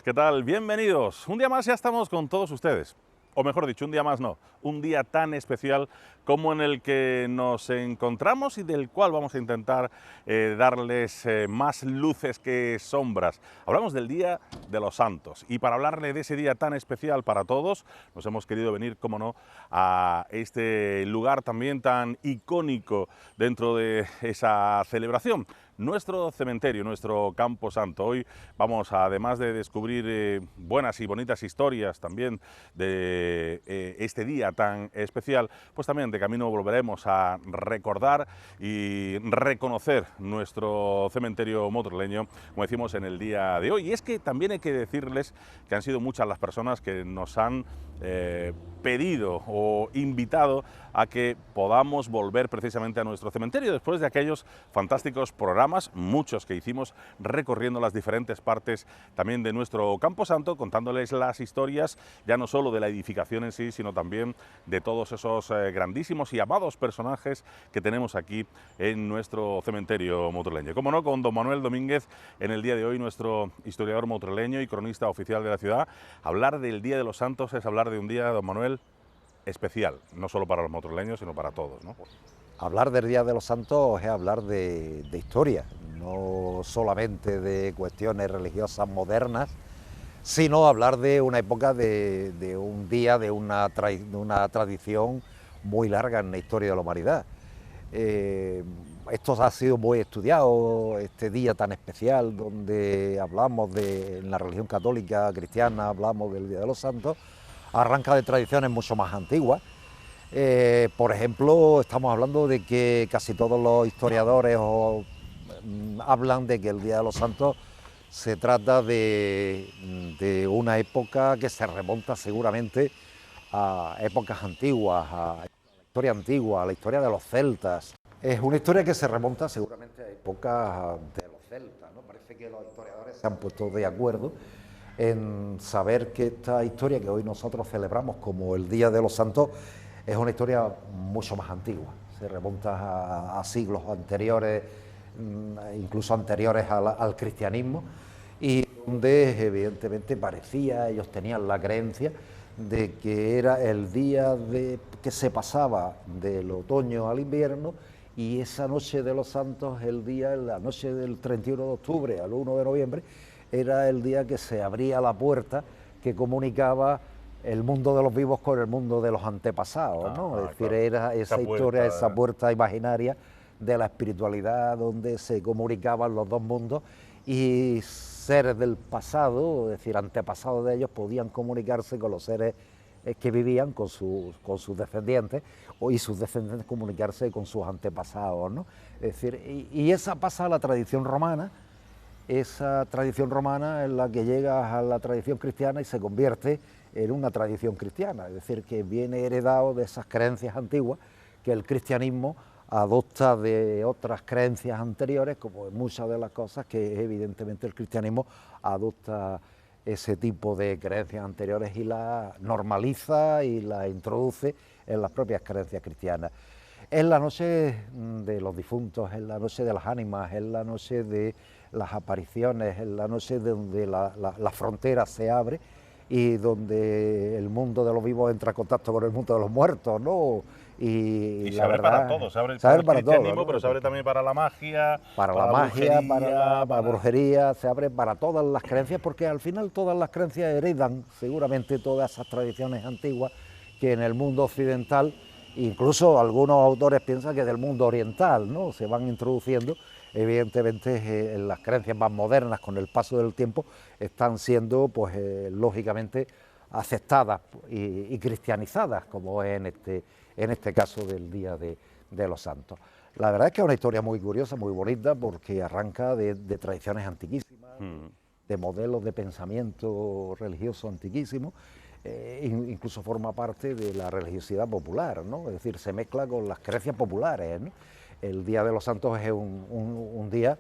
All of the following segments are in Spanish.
buenas, ¿qué tal? Bienvenidos. Un día más ya estamos con todos ustedes. O mejor dicho, un día más no, un día tan especial como en el que nos encontramos y del cual vamos a intentar darles más luces que sombras. Hablamos del Día de los Santos y para hablarle de ese día tan especial para todos, nos hemos querido venir, como no, a este lugar también tan icónico dentro de esa celebración. Nuestro cementerio, nuestro Campo Santo. Hoy vamos, además de descubrir buenas y bonitas historias también de este día tan especial, pues también de camino volveremos a recordar y reconocer nuestro cementerio motorleño, como decimos en el día de hoy. Y es que también hay que decirles que han sido muchas las personas que nos han pedido o invitado a que podamos volver precisamente a nuestro cementerio después de aquellos fantásticos programas, muchos que hicimos recorriendo las diferentes partes también de nuestro Camposanto, contándoles las historias ya no solo de la edificación en sí, sino también de todos esos grandísimos y amados personajes que tenemos aquí en nuestro cementerio motorleño. Como no, con don Manuel Domínguez en el día de hoy, nuestro historiador motorleño y cronista oficial de la ciudad. Hablar del Día de los Santos es hablar de un día, don Manuel, especial, no solo para los motorleños, sino para todos, ¿no? Hablar del Día de los Santos es hablar de historia, no solamente de cuestiones religiosas modernas, sino hablar de una época, de un día, de una tradición muy larga en la historia de la humanidad. Esto ha sido muy estudiado, este día tan especial donde hablamos en la religión católica cristiana, hablamos del Día de los Santos, arranca de tradiciones mucho más antiguas. Por ejemplo, estamos hablando de que casi todos los historiadores hablan de que el Día de los Santos se trata de una época que se remonta seguramente a épocas antiguas, a la historia antigua, a la historia de los celtas. Es una historia que se remonta seguramente a épocas de los celtas, ¿no? Parece que los historiadores se han puesto de acuerdo en saber que esta historia que hoy nosotros celebramos como el Día de los Santos es una historia mucho más antigua, se remonta a siglos anteriores, incluso anteriores al cristianismo, y donde evidentemente parecía, ellos tenían la creencia de que era el día que se pasaba del otoño al invierno, y esa noche de los Santos, la noche del 31 de octubre al 1 de noviembre, era el día que se abría la puerta que comunicaba el mundo de los vivos con el mundo de los antepasados, ¿no? Es decir, claro, era esa historia, esa puerta imaginaria de la espiritualidad donde se comunicaban los dos mundos, y seres del pasado, es decir, antepasados de ellos, podían comunicarse con los seres que vivían, con sus descendientes, y sus descendientes comunicarse con sus antepasados, ¿no? Es decir, y esa pasa a la tradición romana. Esa tradición romana es la que llega a la tradición cristiana y se convierte en una tradición cristiana, es decir, que viene heredado de esas creencias antiguas que el cristianismo adopta de otras creencias anteriores, como en muchas de las cosas que evidentemente el cristianismo adopta ese tipo de creencias anteriores y las normaliza y las introduce en las propias creencias cristianas. Es la noche de los difuntos, es la noche de las ánimas, es la noche de las apariciones, es la noche donde la frontera se abre y donde el mundo de los vivos entra en contacto con el mundo de los muertos, ¿no? Y se abre para todo, se abre para el cristianismo, ¿no? Pero se abre también para la magia, para la magia, para la brujería, se abre para todas las creencias, porque al final todas las creencias heredan seguramente todas esas tradiciones antiguas que en el mundo occidental, incluso algunos autores piensan que del mundo oriental, ¿no? Se van introduciendo. Evidentemente las creencias más modernas con el paso del tiempo están siendo pues lógicamente aceptadas y cristianizadas, como es en este caso del Día de los Santos. La verdad es que es una historia muy curiosa, muy bonita, porque arranca de tradiciones antiquísimas, de modelos de pensamiento religioso antiquísimos, incluso forma parte de la religiosidad popular, ¿no? Es decir, se mezcla con las creencias populares, ¿no? El Día de los Santos es un día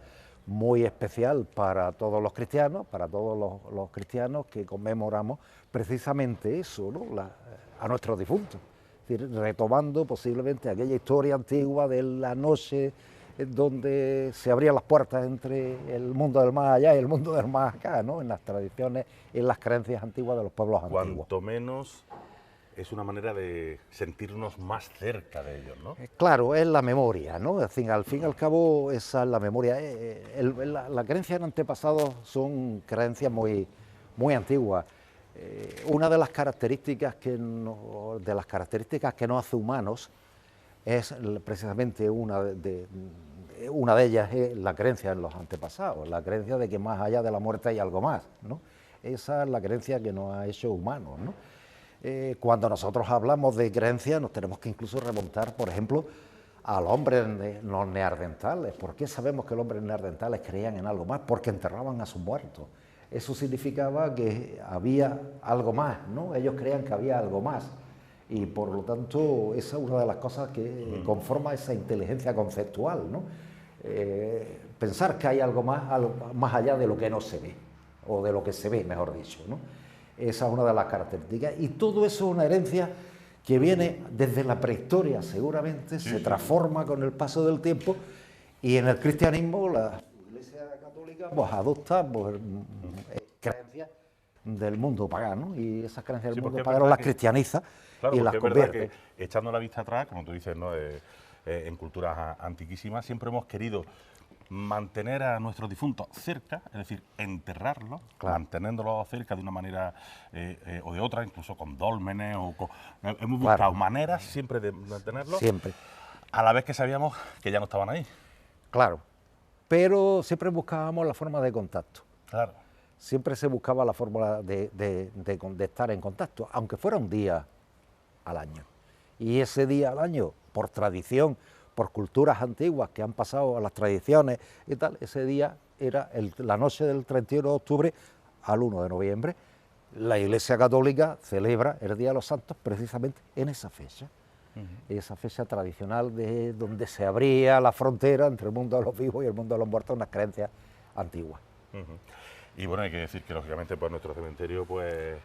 muy especial para todos los cristianos, los cristianos que conmemoramos precisamente eso, ¿no? A nuestros difuntos. Es decir, retomando posiblemente aquella historia antigua de la noche donde se abrían las puertas entre el mundo del más allá y el mundo del más acá, ¿no? En las tradiciones y en las creencias antiguas de los pueblos antiguos. Cuanto menos es una manera de sentirnos más cerca de ellos, ¿no? Claro, es la memoria, ¿no? Es decir, al fin y al cabo, esa es la memoria. La creencia en antepasados son creencias muy antiguas. Una de las características que nos hace humanos es precisamente una de ellas es la creencia en los antepasados, la creencia de que más allá de la muerte hay algo más, ¿no? Esa es la creencia que nos ha hecho humanos, ¿no? Cuando nosotros hablamos de creencia nos tenemos que incluso remontar, por ejemplo, al hombre, los neandertales. ¿Por qué sabemos que los hombres neandertales creían en algo más? Porque enterraban a sus muertos. Eso significaba que había algo más, ¿no? Ellos creían que había algo más. Y por lo tanto, esa es una de las cosas que conforma esa inteligencia conceptual, ¿no? Pensar que hay algo más allá de lo que no se ve, o de lo que se ve, mejor dicho, ¿no? Esa es una de las características. Y todo eso es una herencia que viene desde la prehistoria, seguramente, se transforma con el paso del tiempo, y en el cristianismo la Iglesia Católica pues adopta creencias del mundo pagano, y esas creencias del mundo pagano las cristianiza, claro, y las convierte. Es verdad que, echando la vista atrás, como tú dices, ¿no? En culturas antiquísimas siempre hemos querido mantener a nuestros difuntos cerca, es decir, enterrarlos, claro, manteniéndolos cerca de una manera o de otra, incluso con dólmenes, hemos buscado, claro, maneras siempre de mantenerlos, siempre, a la vez que sabíamos que ya no estaban ahí. Claro, pero siempre buscábamos la forma de contacto. Claro. Siempre se buscaba la forma de estar en contacto, aunque fuera un día al año. Y ese día al año, por tradición, por culturas antiguas que han pasado a las tradiciones y tal, ese día era la noche del 31 de octubre al 1 de noviembre. La Iglesia Católica celebra el Día de los Santos precisamente en esa fecha. Esa fecha tradicional de donde se abría la frontera entre el mundo de los vivos y el mundo de los muertos, unas creencias antiguas. Y bueno, hay que decir que lógicamente pues nuestro cementerio pues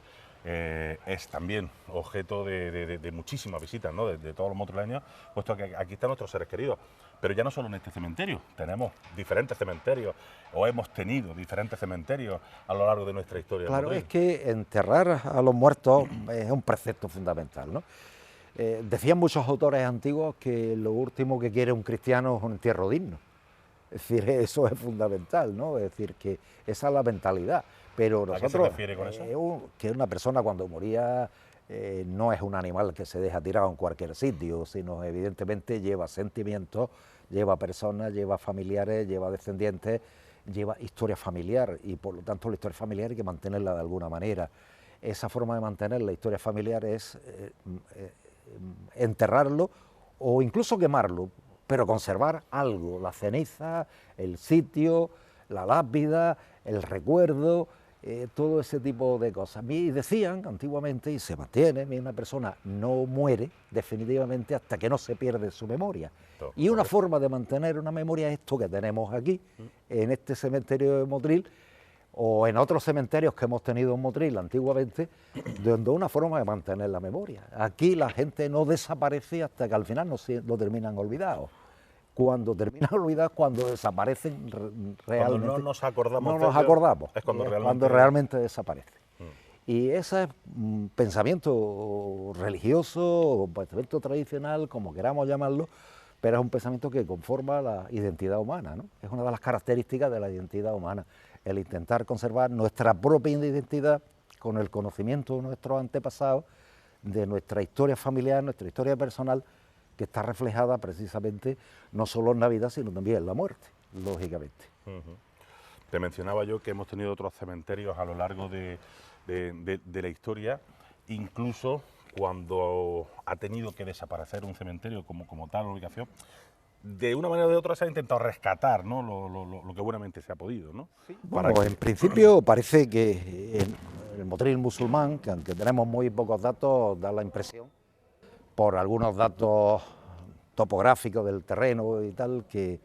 es también objeto de muchísimas visitas, ¿no? De todos los madrileños, puesto que aquí están nuestros seres queridos. Pero ya no solo en este cementerio, tenemos diferentes cementerios, o hemos tenido diferentes cementerios a lo largo de nuestra historia. Claro, es que enterrar a los muertos es un precepto fundamental, ¿no? Decían muchos autores antiguos que lo último que quiere un cristiano es un entierro digno. Es decir, eso es fundamental, ¿no? Es decir, que esa es la mentalidad. Pero nosotros, ¿a qué se refiere con eso? Que una persona cuando moría no es un animal que se deja tirado en cualquier sitio, sino evidentemente lleva sentimientos, lleva personas, lleva familiares, lleva descendientes, lleva historia familiar, y por lo tanto la historia familiar hay que mantenerla de alguna manera. Esa forma de mantener la historia familiar es enterrarlo o incluso quemarlo, pero conservar algo, la ceniza, el sitio, la lápida, el recuerdo, todo ese tipo de cosas. Y decían antiguamente, y se mantiene, una persona no muere definitivamente hasta que no se pierde su memoria. Y una forma de mantener una memoria es esto que tenemos aquí, en este cementerio de Motril, o en otros cementerios que hemos tenido en Motril antiguamente, donde una forma de mantener la memoria. Aquí la gente no desaparece hasta que al final no terminan olvidados. Cuando terminan olvidados, cuando desaparecen realmente. Cuando no nos acordamos. No nos acordamos, es cuando realmente desaparece. Y ese es un pensamiento religioso, un pensamiento tradicional, como queramos llamarlo, pero es un pensamiento que conforma la identidad humana, ¿no? Es una de las características de la identidad humana, el intentar conservar nuestra propia identidad con el conocimiento de nuestros antepasados, de nuestra historia familiar, nuestra historia personal, que está reflejada precisamente no solo en Navidad, sino también en la muerte, lógicamente. Te mencionaba yo que hemos tenido otros cementerios a lo largo de la historia, incluso cuando ha tenido que desaparecer un cementerio como tal ubicación, de una manera o de otra se ha intentado rescatar, ¿no? lo que buenamente se ha podido, ¿no? Sí. Bueno, en principio parece que el Motril musulmán, que aunque tenemos muy pocos datos, da la impresión, por algunos datos topográficos del terreno y tal, que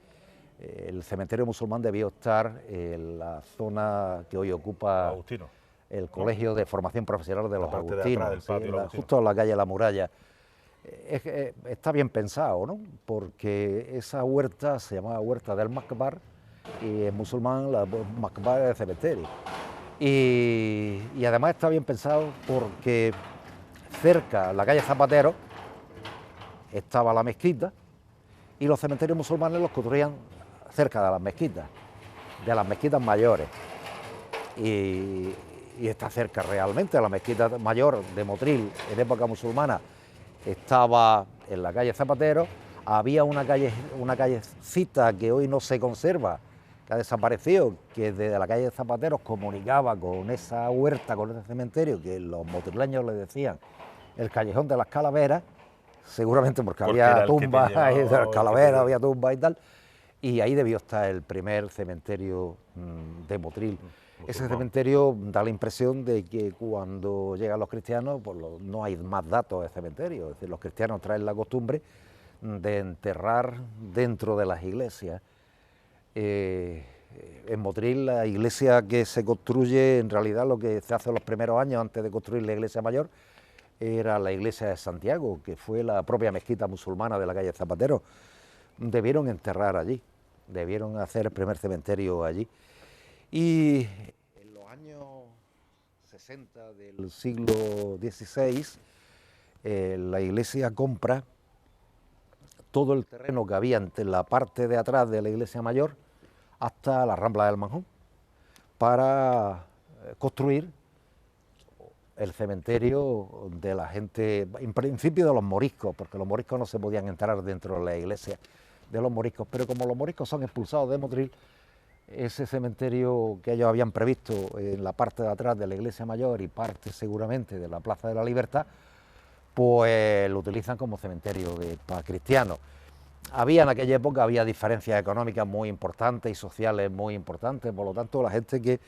el cementerio musulmán debió estar en la zona que hoy ocupa Agustino, el Colegio de Formación Profesional de los Agustinos, del patio, justo en la calle La Muralla. está bien pensado, ¿no? Porque esa huerta se llamaba Huerta del Makbar y en musulmán la Makbar es el cementerio. Y además está bien pensado porque cerca, en la calle Zapatero, estaba la mezquita y los cementerios musulmanes los construían cerca de las mezquitas mayores. Y está cerca realmente, la mezquita mayor de Motril en época musulmana estaba en la calle Zapatero, había una callecita que hoy no se conserva, que ha desaparecido, que desde la calle Zapatero comunicaba con esa huerta, con ese cementerio, que los motrileños le decían el Callejón de las Calaveras, seguramente porque había tumbas, de las calaveras, había tumbas y tal, y ahí debió estar el primer cementerio de Motril. Ese cementerio da la impresión de que cuando llegan los cristianos pues no hay más datos de cementerio, es decir, los cristianos traen la costumbre de enterrar dentro de las iglesias. En Motril la iglesia que se construye, en realidad lo que se hace en los primeros años antes de construir la iglesia mayor, era la iglesia de Santiago, que fue la propia mezquita musulmana de la calle Zapatero. Debieron enterrar allí, debieron hacer el primer cementerio allí. Y en los años 60 del siglo XVI, la iglesia compra todo el terreno que había en la parte de atrás de la iglesia mayor hasta la Rambla del Manjón para construir el cementerio de la gente, en principio de los moriscos, porque los moriscos no se podían enterrar dentro de la iglesia de los moriscos, pero como los moriscos son expulsados de Motril, ese cementerio que ellos habían previsto en la parte de atrás de la iglesia mayor y parte seguramente de la Plaza de la Libertad, pues lo utilizan como cementerio para cristianos. En aquella época había diferencias económicas muy importantes y sociales muy importantes, por lo tanto la gente que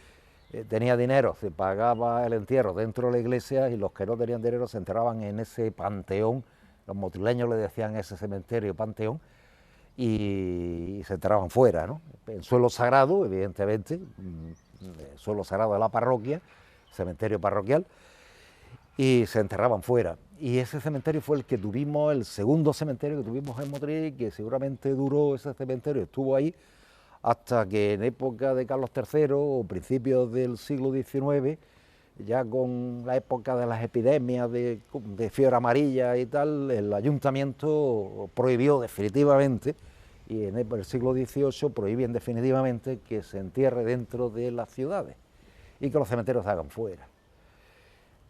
tenía dinero se pagaba el entierro dentro de la iglesia y los que no tenían dinero se enterraban en ese panteón, los motrileños le decían ese cementerio panteón, y se enterraban fuera, ¿no? En suelo sagrado, evidentemente, suelo sagrado de la parroquia, cementerio parroquial, y se enterraban fuera. Y ese cementerio fue el que tuvimos, el segundo cementerio que tuvimos en Motril, que seguramente duró ese cementerio, estuvo ahí hasta que en época de Carlos III o principios del siglo XIX, ya con la época de las epidemias de fiebre amarilla y tal, el ayuntamiento prohibió definitivamente, y en el siglo XVIII prohíben definitivamente que se entierre dentro de las ciudades y que los cementerios se hagan fuera.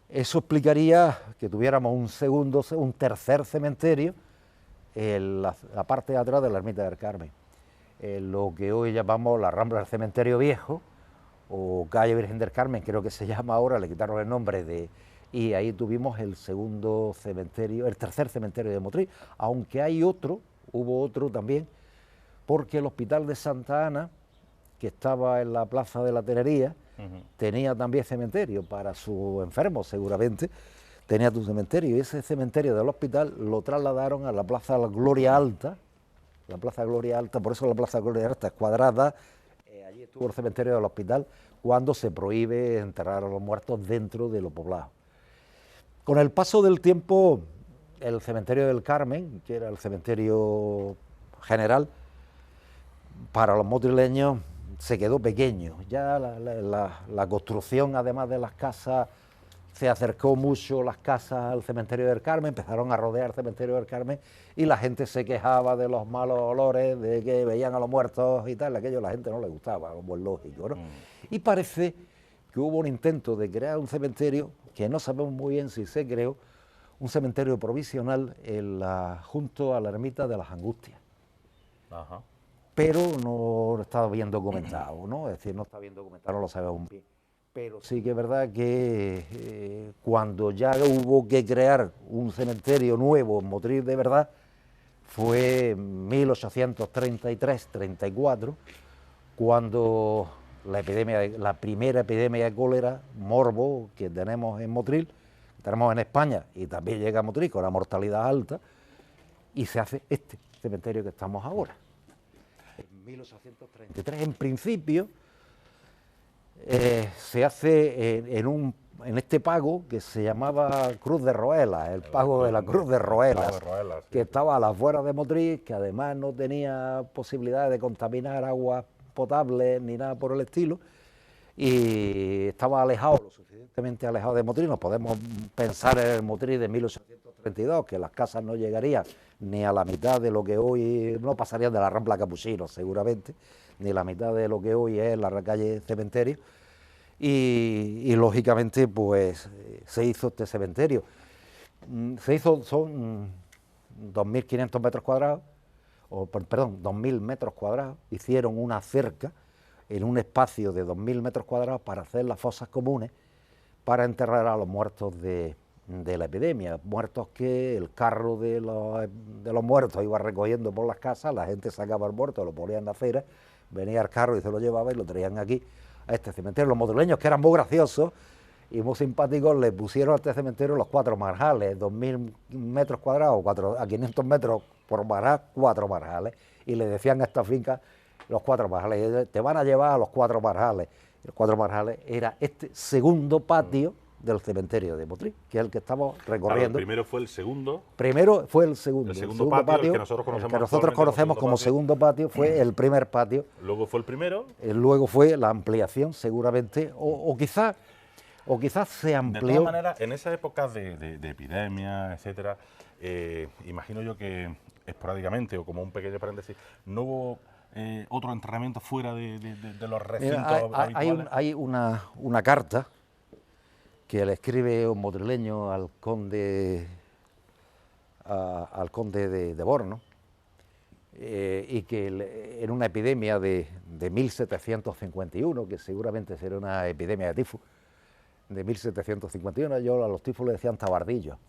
Eso explicaría que tuviéramos un tercer cementerio en la parte de atrás de la Ermita del Carmen, en lo que hoy llamamos la Rambla del Cementerio Viejo, o calle Virgen del Carmen, creo que se llama ahora, le quitaron el nombre y ahí tuvimos el segundo cementerio, el tercer cementerio de Motril, aunque hubo otro también, porque el Hospital de Santa Ana, que estaba en la Plaza de la Tenería, tenía también cementerio para sus enfermos, seguramente, tenía tu cementerio, y ese cementerio del hospital lo trasladaron a la Plaza Gloria Alta, por eso la Plaza Gloria Alta es cuadrada. Allí estuvo el cementerio del hospital cuando se prohíbe enterrar a los muertos dentro de los poblados. Con el paso del tiempo, el cementerio del Carmen, que era el cementerio general, para los motrileños se quedó pequeño. Ya la construcción, además de las casas, se acercó mucho las casas al cementerio del Carmen, empezaron a rodear el cementerio del Carmen y la gente se quejaba de los malos olores, de que veían a los muertos y tal, aquello a la gente no le gustaba, como es lógico, ¿no? Y parece que hubo un intento de crear un cementerio, que no sabemos muy bien si se creó, un cementerio provisional junto a la ermita de las Angustias. Ajá. Pero no está bien documentado, ¿no? Es decir, no está bien documentado, no lo sabemos bien. Pero sí que es verdad que cuando ya hubo que crear un cementerio nuevo en Motril de verdad, fue en 1833-34, cuando la primera epidemia de cólera, morbo, que tenemos en Motril, tenemos en España y también llega a Motril con la mortalidad alta, y se hace este cementerio que estamos ahora. En 1833, en principio, se hace en un en este pago que se llamaba Cruz de Roelas, el pago de la Cruz de Roelas, que estaba a las afueras de Motril, que además no tenía posibilidad de contaminar agua potable ni nada por el estilo, y estaba alejado, lo suficientemente alejado de Motril. Nos podemos pensar en el Motril de 1832, que las casas no llegarían ni a la mitad de lo que hoy, no pasarían de la Rambla Capuchino seguramente, ni la mitad de lo que hoy es la calle Cementerio. Y lógicamente pues se hizo este cementerio. Son 2.500 metros cuadrados, perdón, 2.000 metros cuadrados. Hicieron una cerca en un espacio de 2.000 metros cuadrados para hacer las fosas comunes para enterrar a los muertos de la epidemia, muertos que el carro de los muertos iba recogiendo por las casas, la gente sacaba el muerto, lo ponía en la acera, venía el carro y se lo llevaba y lo traían aquí a este cementerio. Los madrileños, que eran muy graciosos y muy simpáticos, le pusieron a este cementerio los 4 marjales, 2.000 metros cuadrados, a 500 metros por marjal, 4 marjales, y le decían a esta finca los 4 marjales, te van a llevar a los 4 marjales. Los 4 marjales era este segundo patio del cementerio de Motril, que es el que estamos recorriendo. Claro, el primero fue el segundo. Primero fue el segundo patio, el que nosotros conocemos como segundo patio, fue el primer patio. Luego fue el primero. Luego fue la ampliación, seguramente, o quizás se amplió. De todas maneras, en esa época de epidemia, etcétera, imagino yo que esporádicamente, o como un pequeño paréntesis, no hubo otro enterramiento fuera de los recintos habituales. Hay una carta que le escribe un motrileño al conde de Borno, y que en una epidemia de 1751, que seguramente será una epidemia de tifus, de 1751, yo a los tifus le decían tabardillo,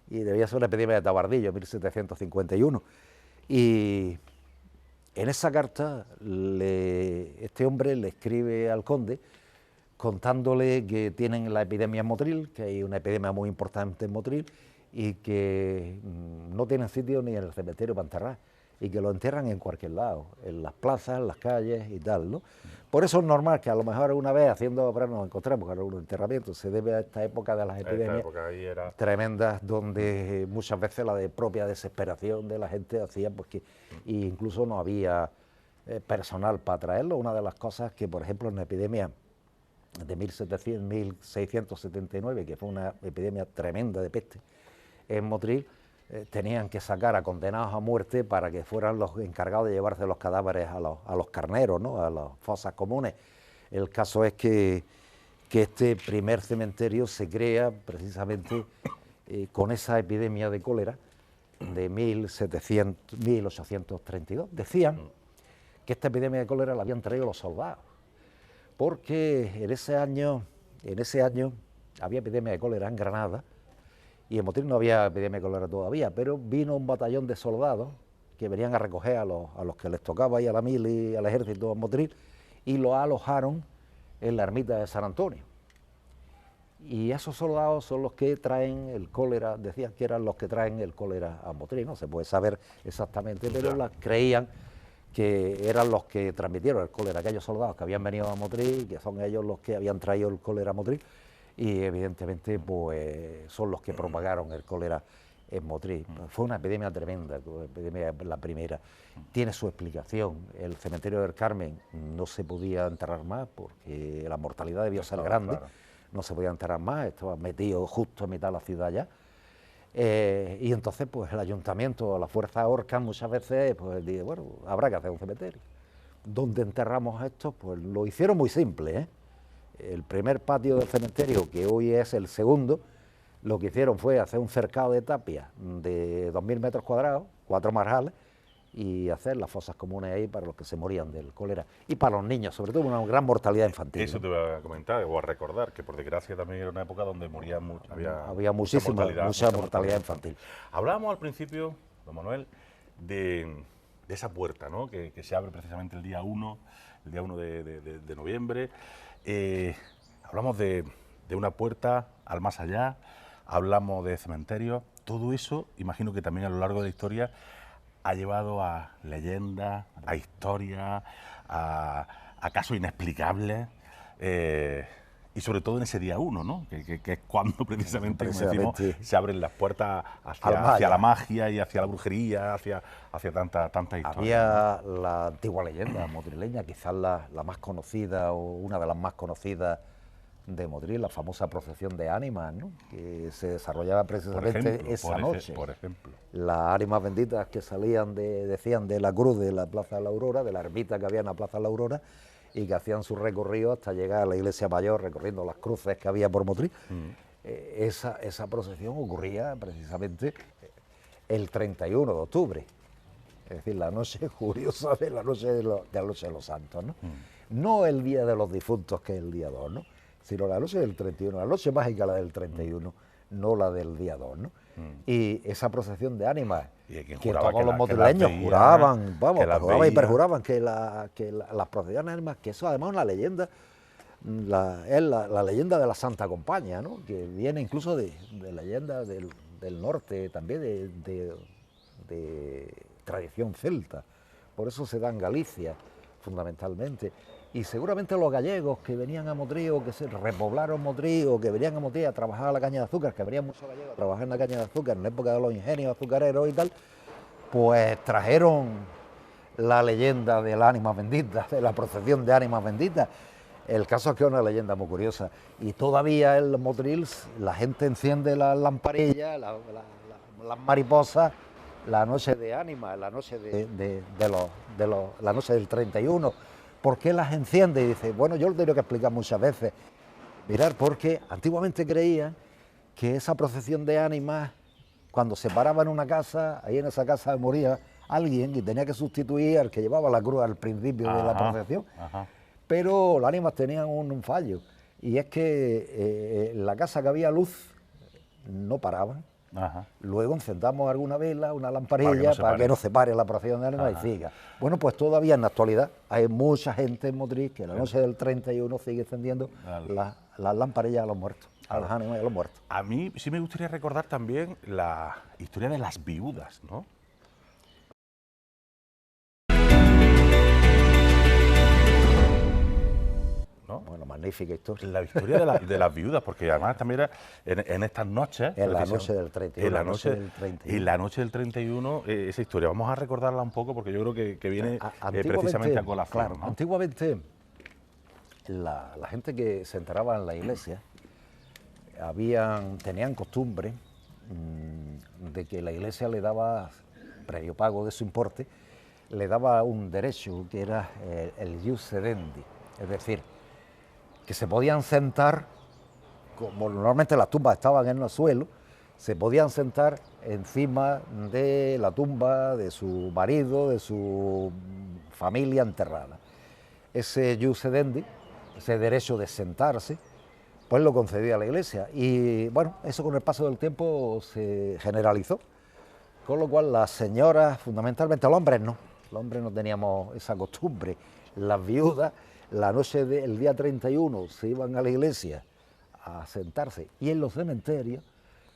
y debía ser una epidemia de tabardillo, 1751, y en esa carta este hombre le escribe al conde contándole que tienen la epidemia en Motril, que hay una epidemia muy importante en Motril y que no tienen sitio ni en el cementerio para enterrar, y que lo entierran en cualquier lado, en las plazas, en las calles y tal, ¿no? Por eso es normal que a lo mejor una vez haciendo obras nos encontramos con algún enterramiento. Se debe a esta época de las epidemias tremendas, donde muchas veces la propia desesperación de la gente hacía pues que incluso no había personal para traerlo. Una de las cosas que, por ejemplo, en la epidemia de 1679, que fue una epidemia tremenda de peste en Motril, tenían que sacar a condenados a muerte para que fueran los encargados de llevarse los cadáveres a los carneros, ¿no?, a las fosas comunes. El caso es que este primer cementerio se crea precisamente con esa epidemia de cólera de 1832. Decían que esta epidemia de cólera la habían traído los soldados, porque en ese año había epidemia de cólera en Granada, y en Motril no había epidemia de cólera todavía, pero vino un batallón de soldados que venían a recoger a los que les tocaba ir a la mili y al ejército en Motril, y los alojaron en la ermita de San Antonio. Y esos soldados son los que traen el cólera, decían que eran los que traen el cólera a Motril, no se puede saber exactamente, pero creían que eran los que transmitieron el cólera, aquellos soldados que habían venido a Motril, que son ellos los que habían traído el cólera a Motril, y evidentemente pues son los que propagaron el cólera en Motril. Fue una epidemia tremenda, la primera. Tiene su explicación. El cementerio del Carmen no se podía enterrar más porque la mortalidad debió ser grande, claro. No se podía enterrar más, estaba metido justo en mitad de la ciudad ya. Y entonces pues el ayuntamiento, la fuerza Orca, muchas veces pues dice, bueno, habrá que hacer un cementerio. ¿Dónde enterramos esto? Pues lo hicieron muy simple, ¿eh? El primer patio del cementerio, que hoy es el segundo, lo que hicieron fue hacer un cercado de tapia de 2.000 metros cuadrados, 4 marjales, y hacer las fosas comunes ahí para los que se morían del cólera. Y para los niños, sobre todo una gran mortalidad infantil. Eso, ¿no? Te voy a comentar o a recordar, que por desgracia también era una época donde morían había mucha mortalidad infantil. Hablábamos al principio, don Manuel, de esa puerta, ¿no?, que se abre precisamente el día 1 de noviembre. Hablamos de una puerta al más allá, hablamos de cementerios. Todo eso, imagino que también a lo largo de la historia ha llevado a leyendas, a historias, a casos inexplicables, Y sobre todo en ese día 1, ¿no? Que es cuando precisamente, como decimos, se abren las puertas hacia la magia y hacia la brujería, hacia tanta historia. Había la antigua leyenda motrileña, quizás la más conocida o una de las más conocidas de Motril, la famosa procesión de ánimas, ¿no? Que se desarrollaba precisamente esa noche. Por ejemplo. Las ánimas benditas que salían, decían, de la cruz de la Plaza de la Aurora, de la ermita que había en la Plaza de la Aurora, y que hacían su recorrido hasta llegar a la iglesia mayor, recorriendo las cruces que había por Motril. Esa procesión ocurría precisamente el 31 de octubre, es decir, la noche curiosa de la noche de los santos, ¿no? No el día de los difuntos, que es el día 2, ¿no? Sino la noche del 31, la noche mágica, la del 31, no la del día 2, ¿no? Y esa procesión de ánimas, que todos los motrileños juraban, juraban y perjuraban que las procesiones de ánimas, que eso además es una leyenda, es la leyenda de la Santa Compaña, ¿no? Que viene incluso de leyenda del norte, también de tradición celta. Por eso se da en Galicia, fundamentalmente. Y seguramente los gallegos que venían a Motril, o que se repoblaron Motril, o que venían a Motril a trabajar a la caña de azúcar, que venían muchos gallegos a trabajar en la caña de azúcar en la época de los ingenios azucareros y tal, pues trajeron la leyenda de las ánimas benditas, de la procesión de ánimas benditas. El caso es que es una leyenda muy curiosa. Y todavía en Motril la gente enciende las lamparillas, las mariposas, la noche de ánimas, la noche la noche del 31. ¿Por qué las enciende? Y dice, bueno, yo lo he tenido que explicar muchas veces. Mirar, porque antiguamente creían que esa procesión de ánimas, cuando se paraba en una casa, ahí en esa casa moría alguien y tenía que sustituir al que llevaba la cruz al principio de la procesión. Pero las ánimas tenían un fallo, y es que en la casa que había luz no paraban. Luego encendamos alguna vela, una lamparilla, para que no se pare la procesión de ánimas y siga. Bueno, pues todavía en la actualidad hay mucha gente en Motril que la noche del 31 sigue encendiendo las lamparillas a los muertos, a las ánimas y a los muertos. A mí sí me gustaría recordar también la historia de las viudas, ¿no? ¿No? Bueno, magnífica historia. La historia de las viudas, porque además también era en estas noches... En la noche del 31. En la noche del 31, esa historia. Vamos a recordarla un poco, porque yo creo que viene precisamente a colación. Claro, ¿no? Antiguamente la gente que se enteraba en la iglesia tenían costumbre de que la iglesia le daba, previo pago de su importe, le daba un derecho que era el ius sedendi, es decir, que se podían sentar, como normalmente las tumbas estaban en el suelo, se podían sentar encima de la tumba de su marido, de su familia enterrada. Ese ius sedendi, ese derecho de sentarse, pues lo concedía la iglesia. Y bueno, eso con el paso del tiempo se generalizó, con lo cual las señoras, fundamentalmente los hombres no teníamos esa costumbre. Las viudas, la noche del día 31 se iban a la iglesia a sentarse, y en los cementerios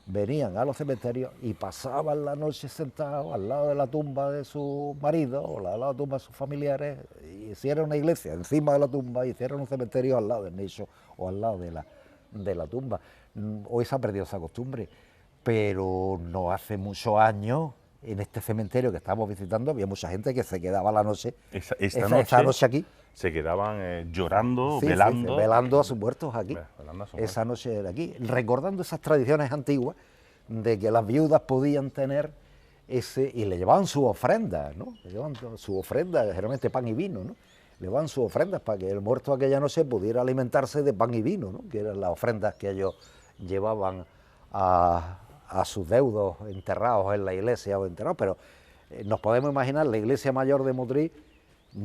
venían a los cementerios y pasaban la noche sentados al lado de la tumba de su marido o al lado de la tumba de sus familiares, y hicieron una iglesia encima de la tumba, hicieron un cementerio al lado del nicho o al lado de la tumba. Hoy se ha perdido esa costumbre, pero no hace muchos años, en este cementerio que estamos visitando, había mucha gente que se quedaba la noche, esta noche aquí. Se quedaban llorando, velando a sus muertos aquí. Esa noche era aquí, recordando esas tradiciones antiguas de que las viudas podían tener y le llevaban su ofrenda, ¿no? Le llevaban su ofrenda, generalmente pan y vino, ¿no? Le llevaban sus ofrendas para que el muerto aquella noche pudiera alimentarse de pan y vino, ¿no? Que eran las ofrendas que ellos llevaban a sus deudos enterrados en la iglesia o enterrados, pero nos podemos imaginar la iglesia mayor de Motril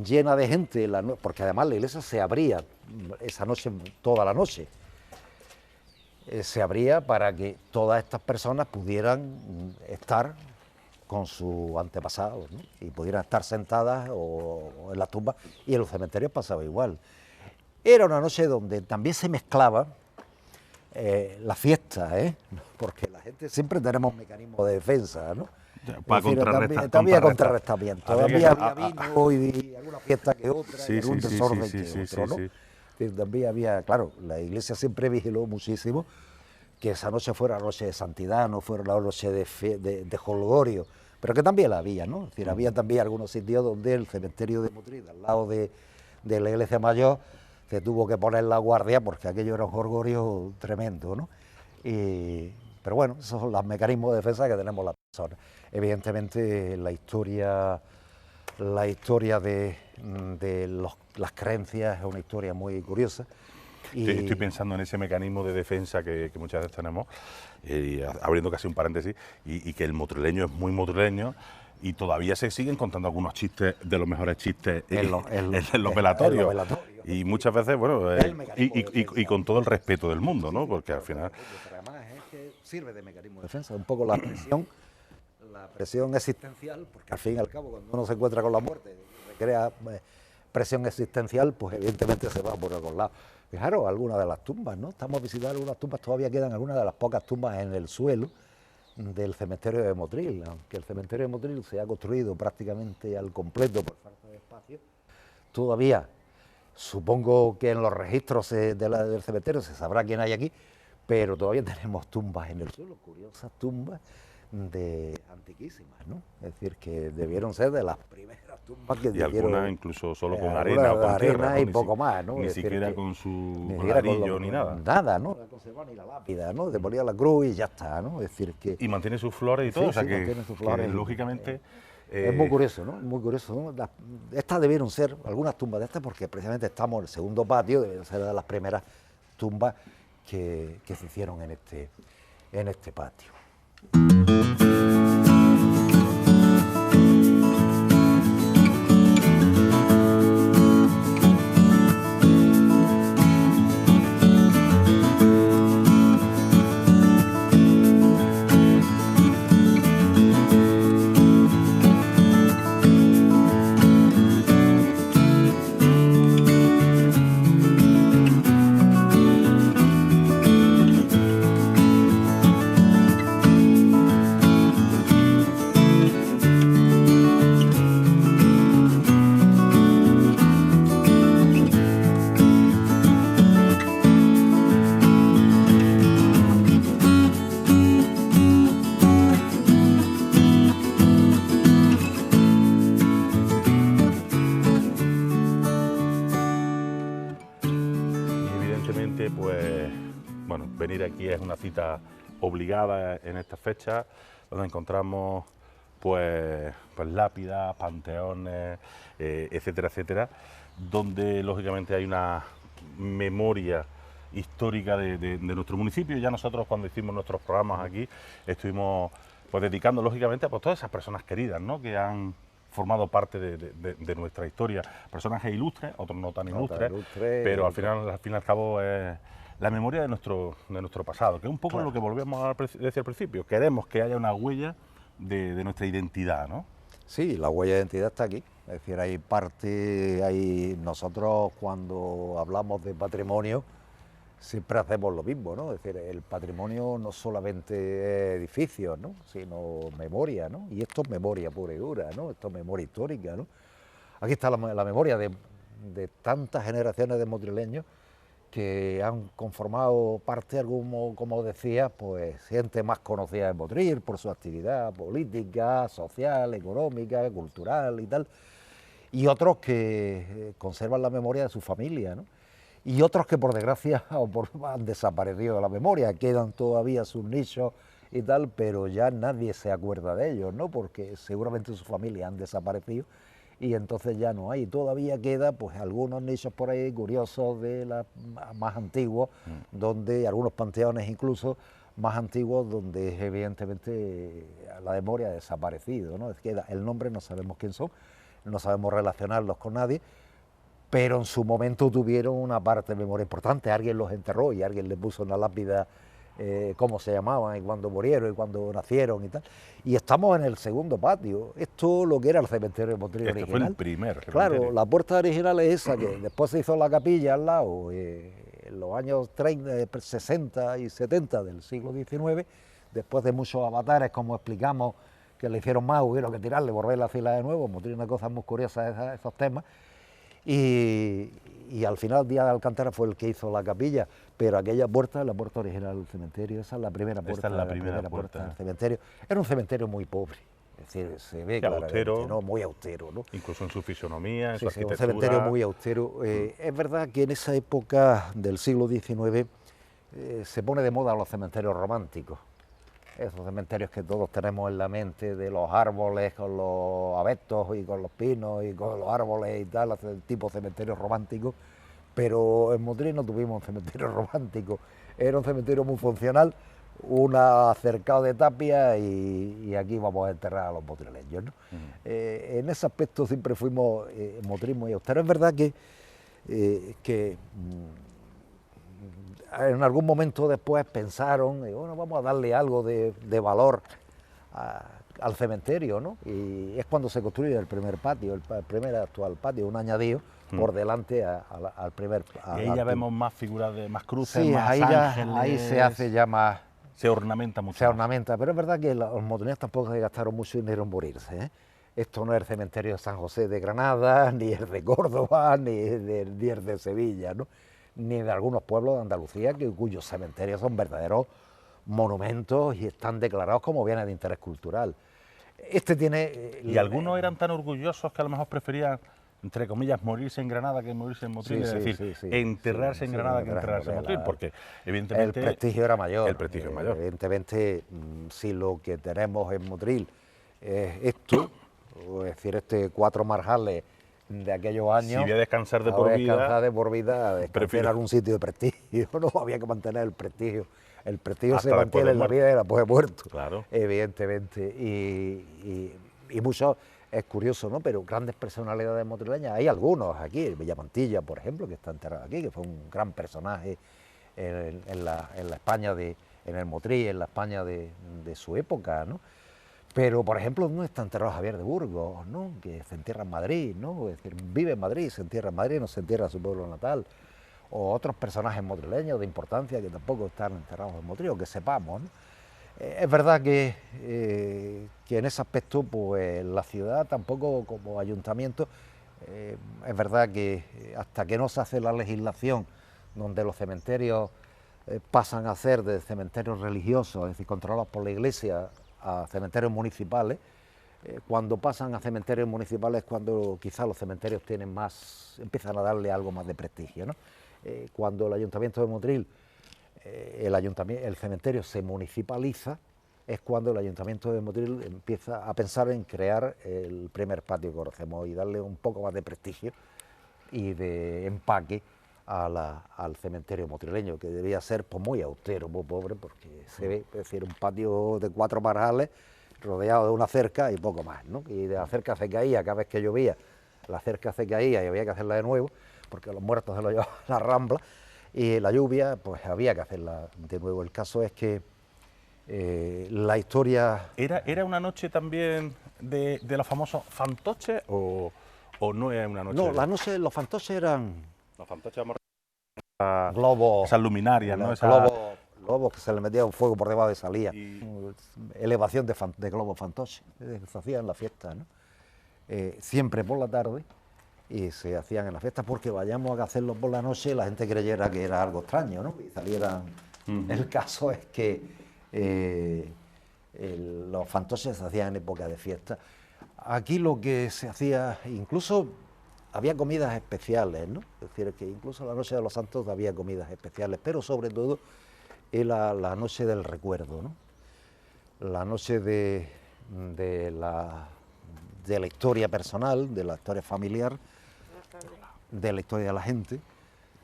llena de gente, porque además la iglesia se abría esa noche, toda la noche. Se abría para que todas estas personas pudieran estar con sus antepasados, ¿no? Y pudieran estar sentadas o en las tumbas, y en los cementerios pasaba igual. Era una noche donde también se mezclaba la fiesta, porque la gente siempre tenemos mecanismos de defensa, ¿no? Para contrarrestar. También contrarrestamiento. Había vino y alguna fiesta que otra, y algún desorden que otro, ¿no? También había, claro, la iglesia siempre vigiló muchísimo que esa noche fuera la noche de santidad, no fuera la noche de jolgorio, pero que también la había, ¿no? Es decir, había también algunos sitios donde el cementerio de Motril, al lado de la iglesia mayor, se tuvo que poner la guardia porque aquello era un jolgorio tremendo, ¿no? Pero bueno, esos son los mecanismos de defensa que tenemos las personas. Evidentemente la historia de las creencias es una historia muy curiosa. Estoy pensando en ese mecanismo de defensa que muchas veces tenemos, abriendo casi un paréntesis, y que el motrileño es muy motrileño, y todavía se siguen contando algunos chistes, de los mejores chistes en los velatorios. Y muchas veces, bueno, y con todo el respeto del mundo, ¿no? Porque al final... Pero además es que sirve de mecanismo de defensa, un poco la presión existencial, porque al fin y al cabo cuando uno se encuentra con la muerte, crea presión existencial, pues evidentemente se va por algún lado. Fijaros, algunas de las tumbas, ¿no? Estamos visitando algunas tumbas, todavía quedan algunas de las pocas tumbas en el suelo del cementerio de Motril, aunque el cementerio de Motril se ha construido prácticamente al completo por falta de espacio, todavía supongo que en los registros del cementerio se sabrá quién hay aquí, pero todavía tenemos tumbas en el suelo, curiosas tumbas antiquísimas, ¿no? Es decir, que debieron ser de las primeras tumbas que y algunas incluso solo con arena o con tierra, ¿no? Y poco más, ¿no? Ni siquiera con su ladrillo ni nada. Nada, ¿no? La conservaban ni la lápida, ¿no? Te ponía la cruz y ya está, ¿no? Es decir, que... Y mantiene sus flores y todo, o sea que lógicamente... Es muy curioso, ¿no? Muy curioso, ¿no? Estas debieron ser, algunas tumbas de estas, porque precisamente estamos en el segundo patio, debieron ser de las primeras tumbas que se hicieron en este patio. Pues bueno, venir aquí es una cita obligada en estas fechas, donde encontramos pues lápidas, panteones, etcétera, etcétera, donde lógicamente hay una memoria histórica de nuestro municipio. Ya nosotros cuando hicimos nuestros programas aquí estuvimos pues dedicando lógicamente a pues, todas esas personas queridas, ¿no? Que han formado parte de nuestra historia, personajes ilustres, otros no tan ilustres, pero al fin y al cabo es la memoria de nuestro pasado, que es un poco lo que volvemos a decir al principio. Queremos que haya una huella de nuestra identidad, ¿no? Sí, la huella de identidad está aquí. Es decir, nosotros cuando hablamos de patrimonio siempre hacemos lo mismo, ¿no? Es decir, el patrimonio no solamente es edificios, ¿no? Sino memoria, ¿no? Y esto es memoria pura y dura, ¿no? Esto es memoria histórica, ¿no? Aquí está la memoria de tantas generaciones de motrileños que han conformado parte, como decía, pues gente más conocida de Motril por su actividad política, social, económica, cultural y tal, y otros que conservan la memoria de su familia, ¿no? Y otros que por desgracia han desaparecido de la memoria, quedan todavía sus nichos y tal, pero ya nadie se acuerda de ellos, ¿no? Porque seguramente sus familias han desaparecido y entonces ya no hay. Todavía queda pues algunos nichos por ahí curiosos de las más antiguos, donde algunos panteones incluso más antiguos, donde evidentemente la memoria ha desaparecido, ¿no? Queda el nombre, no sabemos quién son, no sabemos relacionarlos con nadie, pero en su momento tuvieron una parte de memoria importante. Alguien los enterró y alguien les puso en la lápida cómo se llamaban y cuándo murieron y cuándo nacieron y tal. Y estamos en el segundo patio. Esto lo que era el cementerio de Motril original. Fue el primer cementerio. Claro, la puerta original es esa, que después se hizo la capilla al lado, en los años 30, 60 y 70 del siglo XIX, después de muchos avatares, como explicamos, que le hicieron más, hubieron que tirarle, volver la fila de nuevo. Motril es una cosa muy curiosa, esos temas. Y al final Díaz de Alcántara fue el que hizo la capilla, pero aquella puerta es la puerta original del cementerio, esa es la primera puerta, Esta es la primera puerta del cementerio. Era un cementerio muy pobre, es decir, se ve claramente, austero, ¿no? Muy austero, ¿no? Incluso en su fisonomía, en Sí, su sí, un arquitectura. cementerio muy austero. Es verdad que en esa época del siglo XIX se pone de moda los cementerios románticos. Esos cementerios que todos tenemos en la mente, de los árboles con los abetos y con los pinos y con los árboles y tal, tipo cementerios románticos. Pero en Motril no tuvimos un cementerio romántico. Era un cementerio muy funcional, una cercado de tapia y aquí vamos a enterrar a los motrileños, ¿no? En ese aspecto siempre fuimos en Motril muy austeros. Es verdad que en algún momento después pensaron, bueno, vamos a darle algo de valor al cementerio, ¿no? Y es cuando se construye el primer patio, el primer actual patio, un añadido por delante al primer. Y ahí ya vemos más figuras, más cruces, sí, más ángeles. ahí se hace ya más. Se ornamenta mucho. Se ornamenta, pero es verdad que los motrileños tampoco se gastaron mucho dinero en morirse, ¿eh? Esto no es el cementerio de San José de Granada, ni el de Córdoba, ni el de Sevilla, ¿no? Ni de algunos pueblos de Andalucía cuyos cementerios son verdaderos monumentos y están declarados como bienes de interés cultural. Este tiene... ¿Y algunos eran tan orgullosos que a lo mejor preferían, entre comillas, morirse en Granada que morirse en Motril? Sí, es decir, enterrarse en Granada que enterrarse en Motril, porque evidentemente... El prestigio era mayor. El prestigio es mayor. Evidentemente, si lo que tenemos en Motril es esto, es decir, 4 marjales de aquellos años. Si voy a descansar de por vida. Descansar de por vida, descansar en algún sitio de prestigio, no había que mantener el prestigio. El prestigio se mantiene en la vida y después de muerto, claro. Evidentemente. Y muchos, es curioso, ¿no? Pero grandes personalidades motrileñas, hay algunos aquí, Villamantilla, por ejemplo, que está enterrado aquí, que fue un gran personaje en la España en el Motril, en la España de su época, ¿no? Pero, por ejemplo, no está enterrado Javier de Burgos, ¿no? Que se entierra en Madrid, ¿no? Es decir, vive en Madrid, se entierra en Madrid, no se entierra en su pueblo natal. O otros personajes motrileños de importancia que tampoco están enterrados en Motril, o que sepamos, ¿no? Es verdad que en ese aspecto, pues la ciudad tampoco como ayuntamiento, es verdad que hasta que no se hace la legislación donde los cementerios pasan a ser de cementerios religiosos, es decir, controlados por la Iglesia, a cementerios municipales, cuando pasan a cementerios municipales es cuando quizás los cementerios tienen más, empiezan a darle algo más de prestigio, ¿no? Cuando el Ayuntamiento de Motril, el cementerio se municipaliza, es cuando el Ayuntamiento de Motril empieza a pensar en crear el primer patio que conocemos y darle un poco más de prestigio y de empaque al cementerio motrileño, que debía ser pues, muy austero, muy pobre, porque se ve, es decir, un patio de 4 marjales rodeado de una cerca y poco más, ¿no? Y de la cerca se caía, cada vez que llovía, la cerca se caía y había que hacerla de nuevo, porque los muertos se los llevaban a la rambla, y la lluvia, pues había que hacerla de nuevo. El caso es que la historia... ¿Era una noche también de los famosos fantoches o no era una noche? No, las noches, los fantoches eran... Los fantoches globos, esas luminarias, ¿no? Globos que se le metía un fuego por debajo y salía. Elevación de globos fantoches, se hacía en la fiesta, ¿no? Siempre por la tarde, y se hacían en la fiesta porque vayamos a hacerlo por la noche y la gente creyera que era algo extraño, ¿no? Y salieran... El caso es que los fantoches se hacían en época de fiesta. Aquí lo que se hacía, incluso... Había comidas especiales, ¿no? Es decir, que incluso la Noche de los Santos había comidas especiales, pero sobre todo era la noche del recuerdo, ¿no? La noche de la historia personal, de la historia familiar, de la historia de la gente,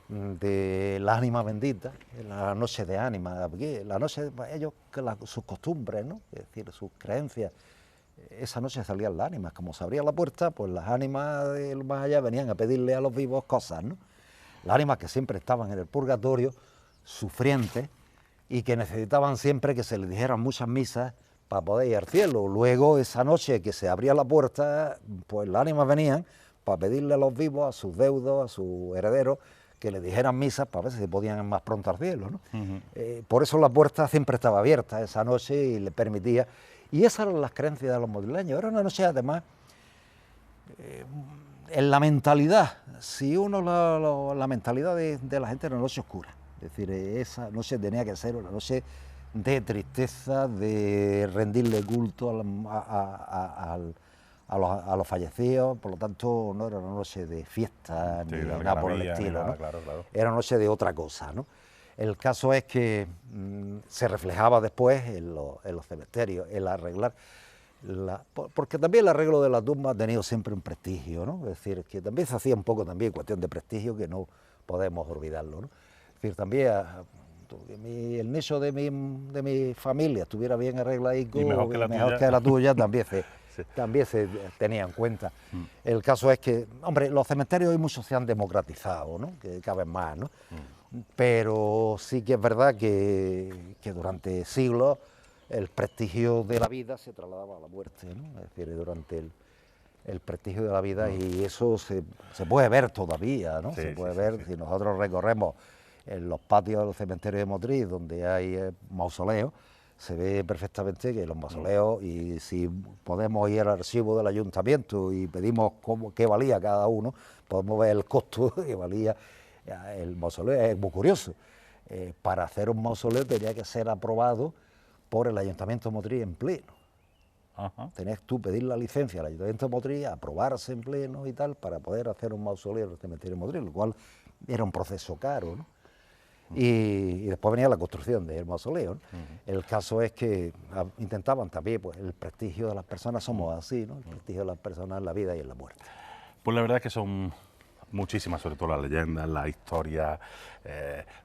de la ánima bendita, la noche de ánima, la noche, ellos, sus costumbres, ¿no? Es decir, sus creencias. Esa noche salían las ánimas, como se abría la puerta, pues las ánimas del más allá venían a pedirle a los vivos cosas, ¿no? Las ánimas que siempre estaban en el purgatorio, sufrientes, y que necesitaban siempre que se les dijeran muchas misas para poder ir al cielo. Luego, esa noche que se abría la puerta, pues las ánimas venían para pedirle a los vivos, a sus deudos, a sus herederos, que les dijeran misas para ver si se podían ir más pronto al cielo, ¿no? Por eso la puerta siempre estaba abierta esa noche y le permitía... Y esas eran las creencias de los motrileños. Era una noche, además, en la mentalidad, si uno la mentalidad de la gente era una noche oscura, es decir, esa noche tenía que ser una noche de tristeza, de rendirle culto a los fallecidos, por lo tanto no era una noche de fiesta Sí, ni de nada por el algarabía, ni estilo, nada, ¿no? claro, claro. Era una noche de otra cosa, ¿no? El caso es que se reflejaba después en los cementerios, el arreglar, porque también el arreglo de la tumba ha tenido siempre un prestigio, ¿no? Es decir, que también se hacía un poco también cuestión de prestigio que no podemos olvidarlo, ¿no? Es decir, también que el nicho de mi familia estuviera bien arregladico, Y mejor que la mejor tuya. que la tuya, también Sí. también se tenía en cuenta. El caso es que, hombre, los cementerios hoy muchos se han democratizado, ¿no? Que cada vez más, ¿no? Pero sí que es verdad que durante siglos el prestigio de la vida se trasladaba a la muerte, ¿no? Es decir, durante el prestigio de la vida, y eso se puede ver todavía, ¿no? Sí, Se puede sí, ver, sí. si nosotros recorremos en los patios del cementerio de Motril, donde hay mausoleos, se ve perfectamente que los mausoleos, y si podemos ir al archivo del ayuntamiento y pedimos qué valía cada uno, podemos ver el costo que valía el mausoleo. Es muy curioso. Para hacer un mausoleo tenía que ser aprobado por el Ayuntamiento de Motril en pleno. Ajá. Tenías tú pedir la licencia al Ayuntamiento de Motril, aprobarse en pleno y tal, para poder hacer un mausoleo en el cementerio de Motril, lo cual era un proceso caro, ¿no? Y después venía la construcción del mausoleo, ¿no? El caso es que intentaban también, pues el prestigio de las personas, somos así, ¿no? El prestigio de las personas en la vida y en la muerte. Pues la verdad es que son muchísimas, sobre todo las leyendas, las historias,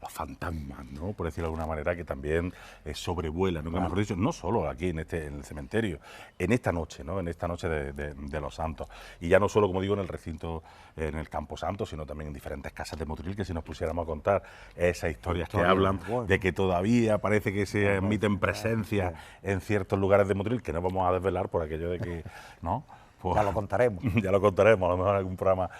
los fantasmas, ¿no? Por decirlo de alguna manera, que también sobrevuelan, nunca mejor dicho, no solo aquí en el cementerio, en esta noche, ¿no? En esta noche de los santos. Y ya no solo, como digo, en el recinto, en el Campo Santo, sino también en diferentes casas de Motril, que si nos pusiéramos a contar esas historias que hablan de que todavía parece que se emiten presencias en ciertos lugares de Motril, que no vamos a desvelar por aquello de que, ¿no? Pues, Ya lo contaremos. Ya lo contaremos, a lo mejor en algún programa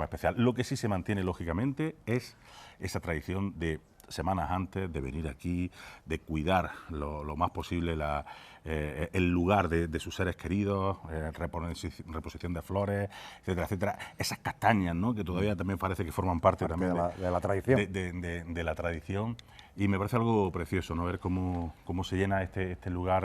especial. Lo que sí se mantiene, lógicamente, es esa tradición de semanas antes de venir aquí, de cuidar lo más posible el lugar de sus seres queridos, reposición de flores, etcétera, etcétera. Esas castañas, ¿no? Que todavía también parece que forman parte también de la tradición. De la tradición. Y me parece algo precioso, ¿no? Ver cómo se llena este lugar,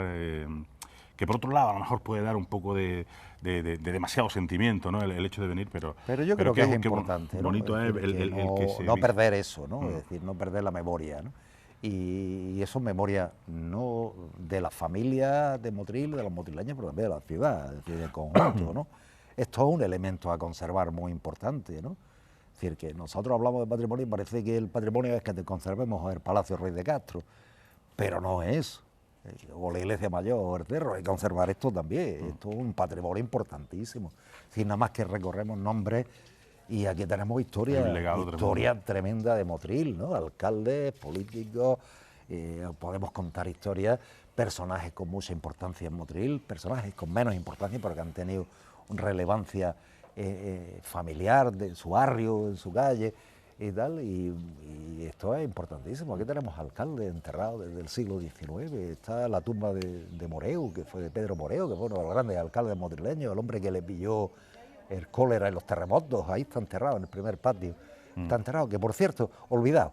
que por otro lado a lo mejor puede dar un poco de demasiado sentimiento, ¿no? El hecho de venir, pero yo creo que es importante, ¿no? bonito es el que se no perder eso, ¿no? Es decir, no perder la memoria, ¿no? Y eso es memoria no de la familia de Motril, de los motrileños, pero también de la ciudad, es decir, del conjunto, ¿no? Esto es un elemento a conservar muy importante, ¿no? Es decir, que nosotros hablamos de patrimonio y parece que el patrimonio es que te conservemos el Palacio Ruiz de Castro, pero no es eso. O la iglesia mayor o el cerro, hay que conservar esto también. Esto es un patrimonio importantísimo. Sin nada más que recorremos nombres, y aquí tenemos historia tremenda de Motril, ¿no? Alcaldes, políticos, podemos contar historias, personajes con mucha importancia en Motril, personajes con menos importancia porque han tenido relevancia familiar en su barrio, en su calle y tal, y esto es importantísimo. Aquí tenemos alcaldes enterrados desde el siglo XIX, está la tumba de Moreu, que fue de Pedro Moreu, que fue uno de los grandes alcaldes motrileños, el hombre que le pilló el cólera en los terremotos, ahí está enterrado en el primer patio, está enterrado, que por cierto, olvidado,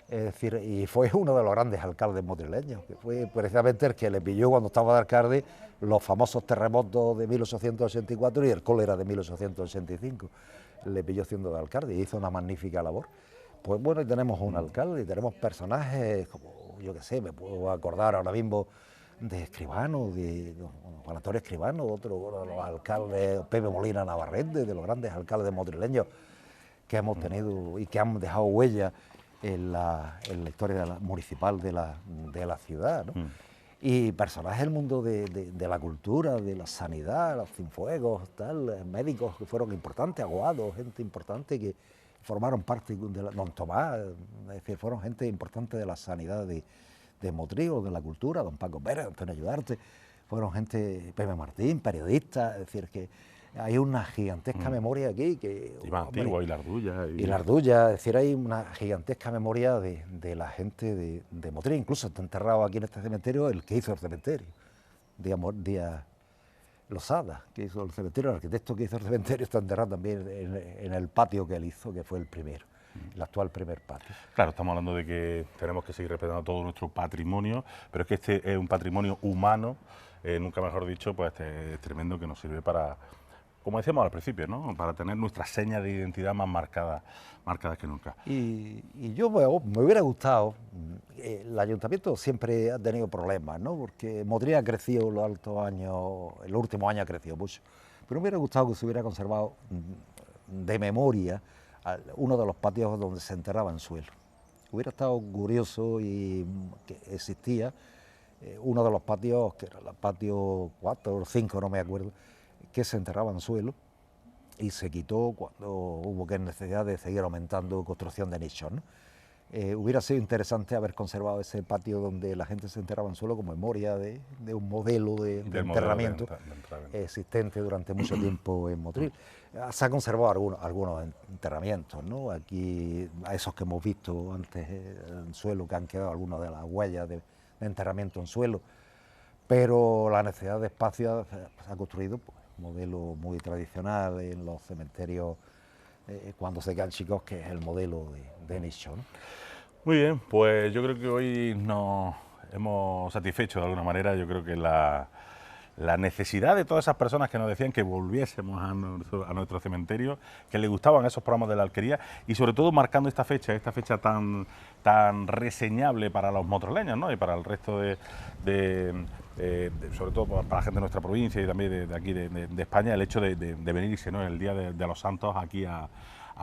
es decir, y fue uno de los grandes alcaldes motrileños, que fue precisamente el que le pilló cuando estaba de alcalde los famosos terremotos de 1884 y el cólera de 1885. Le pilló siendo de alcalde y hizo una magnífica labor. Pues bueno, y tenemos un alcalde y tenemos personajes como, yo qué sé, me puedo acordar ahora mismo de Escribano, de Juan Antonio Escribano, otro de los alcaldes, Pepe Molina Navarrete, de los grandes alcaldes motrileños que hemos tenido y que han dejado huella en la historia municipal de la ciudad, ¿no? Y personajes del mundo de la cultura, de la sanidad, los cienfuegos, tal, médicos que fueron importantes, abogados, gente importante que formaron parte de don Tomás, es decir, fueron gente importante de la sanidad de Motril, de la cultura, don Paco Pérez, Antonio Ayudarte, fueron gente, Pepe Martín, periodista, es decir, que hay una gigantesca memoria aquí que... Y más antigua, y la Ardulla. Y la Ardulla, es decir, hay una gigantesca memoria de la gente de Motril. Incluso está enterrado aquí en este cementerio el que hizo el cementerio, Losada, que hizo el cementerio, el arquitecto que hizo el cementerio está enterrado también en el patio que él hizo, que fue el primero, el actual primer patio. Claro, estamos hablando de que tenemos que seguir respetando todo nuestro patrimonio, pero es que este es un patrimonio humano, nunca mejor dicho, pues es tremendo, que nos sirve para, como decíamos al principio, ¿no?, para tener nuestras señas de identidad más marcadas que nunca. Y yo me hubiera gustado, el ayuntamiento siempre ha tenido problemas, ¿no?, porque Motril ha crecido en los altos años, en los últimos años ha crecido mucho, pero me hubiera gustado que se hubiera conservado de memoria uno de los patios donde se enterraba en suelo. Hubiera estado curioso y que existía uno de los patios, que era el patio 4 o 5, no me acuerdo, que se enterraba en suelo y se quitó cuando hubo que necesidad de seguir aumentando construcción de nichos, ¿no? Hubiera sido interesante haber conservado ese patio donde la gente se enterraba en suelo como memoria de un modelo de enterramiento existente durante mucho tiempo en Motril. Se han conservado algunos enterramientos, ¿no? Aquí, a esos que hemos visto antes en suelo, que han quedado algunas de las huellas de enterramiento en suelo, pero la necesidad de espacio se ha construido pues, un modelo muy tradicional en los cementerios cuando se quedan chicos, que es el modelo de nicho, ¿no? Muy bien, pues yo creo que hoy nos hemos satisfecho de alguna manera. Yo creo que la necesidad de todas esas personas que nos decían que volviésemos a nuestro cementerio, que les gustaban esos programas de la alquería y sobre todo marcando esta fecha tan reseñable para los motroleños, ¿no?, y para el resto sobre todo para la gente de nuestra provincia y también de aquí de España, el hecho de venirse, ¿no?, el Día de los Santos aquí a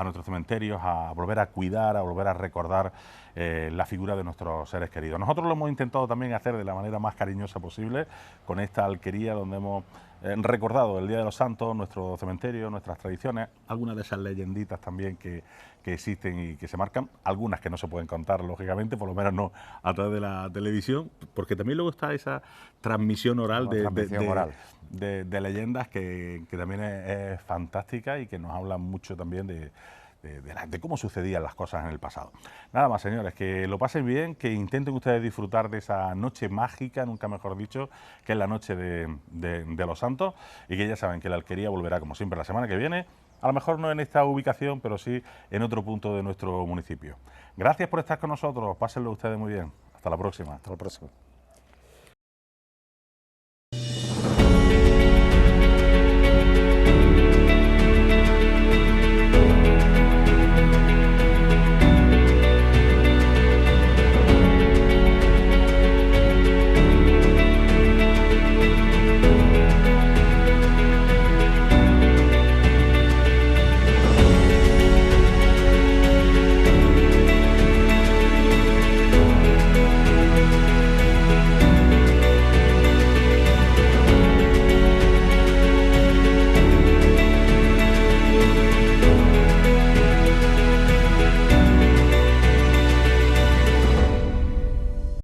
nuestros cementerios, a volver a cuidar, a volver a recordar la figura de nuestros seres queridos. Nosotros lo hemos intentado también hacer de la manera más cariñosa posible, con esta alquería donde hemos recordado el Día de los Santos, nuestro cementerio, nuestras tradiciones, algunas de esas leyenditas también que existen y que se marcan, algunas que no se pueden contar, lógicamente, por lo menos no a través de la televisión, porque también luego está esa transmisión oral de leyendas que también es fantástica y que nos hablan mucho también de cómo sucedían las cosas en el pasado. Nada más, señores, que lo pasen bien, que intenten ustedes disfrutar de esa noche mágica, nunca mejor dicho, que es la noche de los Santos, y que ya saben que la alquería volverá, como siempre, la semana que viene, a lo mejor no en esta ubicación, pero sí en otro punto de nuestro municipio. Gracias por estar con nosotros, pásenlo ustedes muy bien. Hasta la próxima. Hasta la próxima.